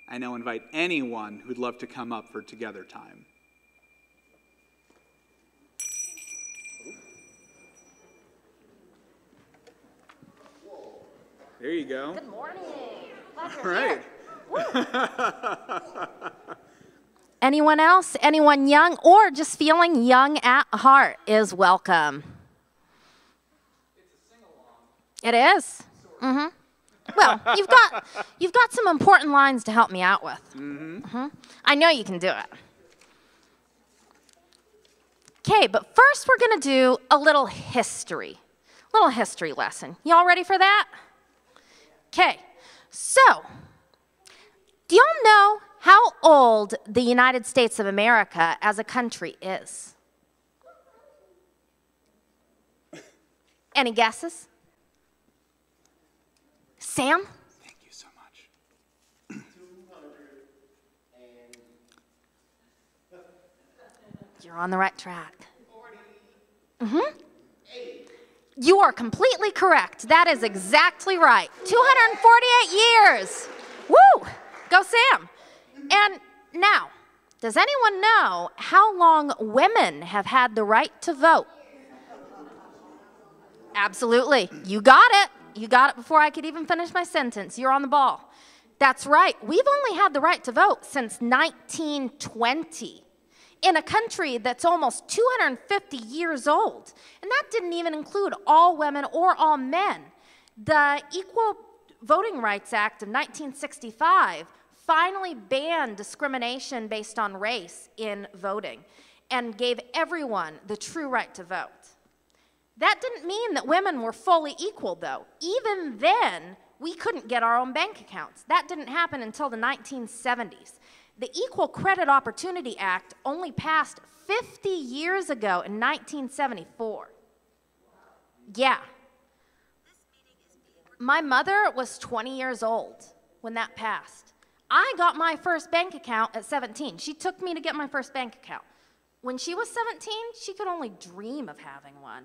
I now invite anyone who'd love to come up for Together Time. There you go. Good morning. Glad All right. Anyone else, anyone young, or just feeling young at heart is welcome. It's a sing-along. It is. Mm-hmm. Well, you've got some important lines to help me out with. Mm-hmm. I know you can do it. Okay, but first we're going to do a little history lesson. Y'all ready for that? Okay, so do y'all know how old the United States of America as a country is? Any guesses? Sam? Thank you so much. 200 You're on the right track. 48. You are completely correct. That is exactly right. 248 years. Woo! Go Sam. And now, does anyone know how long women have had the right to vote? Absolutely. You got it. You got it before I could even finish my sentence. You're on the ball. That's right. We've only had the right to vote since 1920 in a country that's almost 250 years old. And that didn't even include all women or all men. The Equal Voting Rights Act of 1965 finally banned discrimination based on race in voting and gave everyone the true right to vote. That didn't mean that women were fully equal, though. Even then, we couldn't get our own bank accounts. That didn't happen until the 1970s. The Equal Credit Opportunity Act only passed 50 years ago in 1974. Yeah. My mother was 20 years old when that passed. I got my first bank account at 17. She took me to get my first bank account. When she was 17, she could only dream of having one.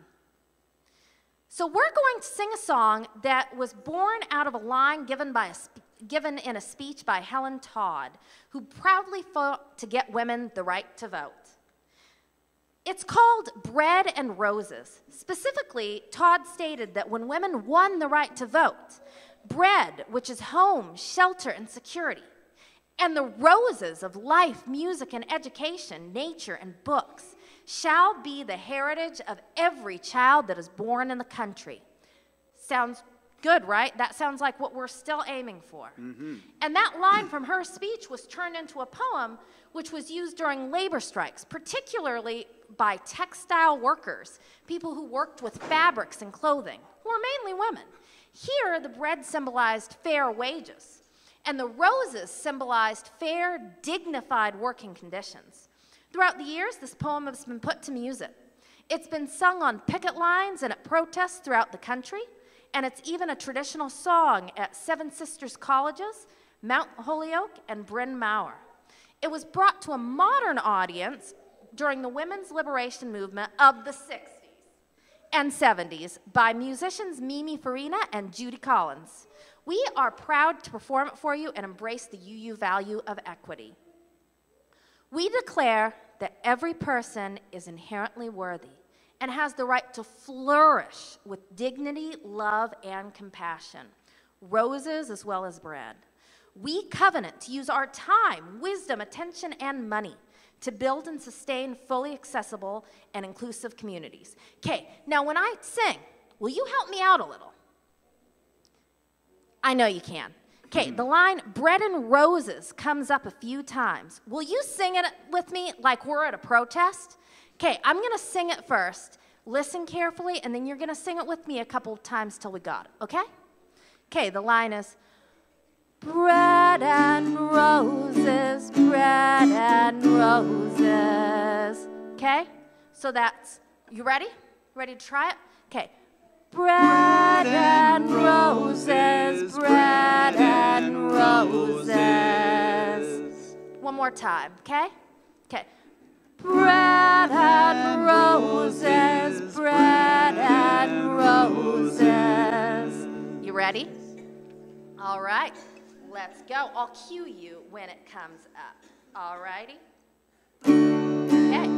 So we're going to sing a song that was born out of a line given in a speech by Helen Todd, who proudly fought to get women the right to vote. It's called Bread and Roses. Specifically, Todd stated that when women won the right to vote, bread, which is home, shelter, and security, and the roses of life, music, and education, nature, and books, shall be the heritage of every child that is born in the country. Sounds good, right? That sounds like what we're still aiming for. And that line from her speech was turned into a poem which was used during labor strikes, particularly by textile workers, people who worked with fabrics and clothing, who were mainly women. Here, the bread symbolized fair wages, and the roses symbolized fair, dignified working conditions. Throughout the years, this poem has been put to music. It's been sung on picket lines and at protests throughout the country, and it's even a traditional song at Seven Sisters Colleges, Mount Holyoke, and Bryn Mawr. It was brought to a modern audience during the women's liberation movement of the 60s and 70s by musicians Mimi Farina and Judy Collins. We are proud to perform it for you and embrace the UU value of equity. We declare that every person is inherently worthy and has the right to flourish with dignity, love, and compassion, roses as well as bread. We covenant to use our time, wisdom, attention, and money to build and sustain fully accessible and inclusive communities. Okay, now when I sing, will you help me out a little? I know you can. Okay, the line bread and roses comes up a few times. Will you sing it with me like we're at a protest? Okay, I'm going to sing it first. Listen carefully, and then you're going to sing it with me a couple times till we got it, okay? Okay, the line is bread and roses, bread and roses. Okay, so that's, you ready? Ready to try it? Okay. Bread and roses, bread and roses. One more time, okay? Okay. Bread and roses, bread and roses. You ready? All right. Let's go. I'll cue you when it comes up. All righty? Okay.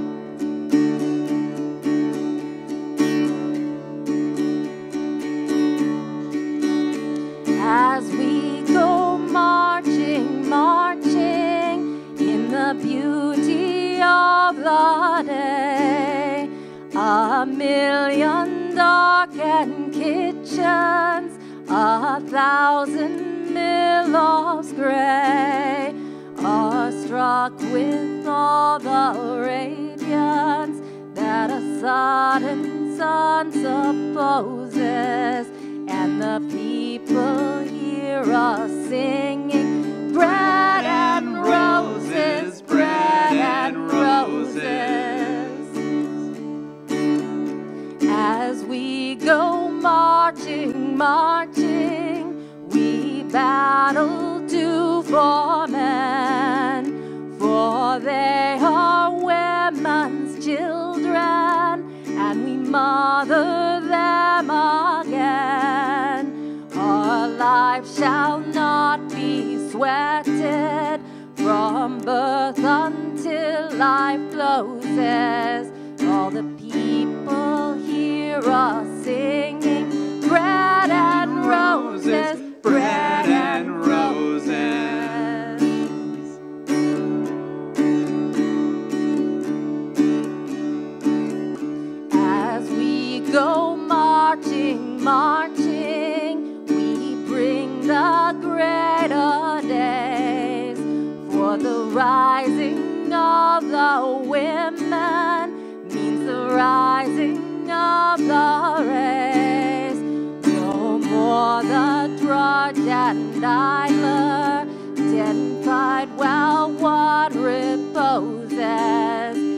As we go marching, marching in the beauty of the day, 1,000,000 darkened kitchens, 1,000 millows gray are struck with all the radiance that a sudden sun supposes, and the people hear us singing, bread and roses, bread and roses. As we go marching, marching, we battle to for men, for they are women's children, and we mother them again. Our life shall not be sweated from birth until life closes. All the people hear us singing, bread and roses, bread and roses. As we go marching, marching, we bring the greater days, for the rising of the women means the rising of the race. No more the drudge and idler didn't fight well what reposes.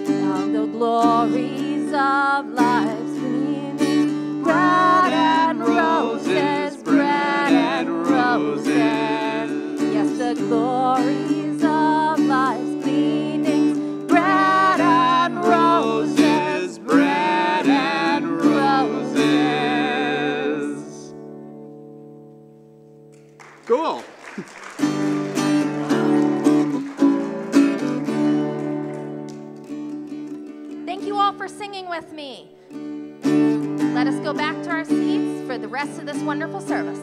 Now the glories of life's meaning, bread and roses, bread and roses. Yes, the glories of life's gleanings, bread and roses, bread and roses. Cool. Thank you all for singing with me. Let us go back to our seats for the rest of this wonderful service.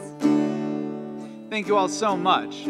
Thank you all so much.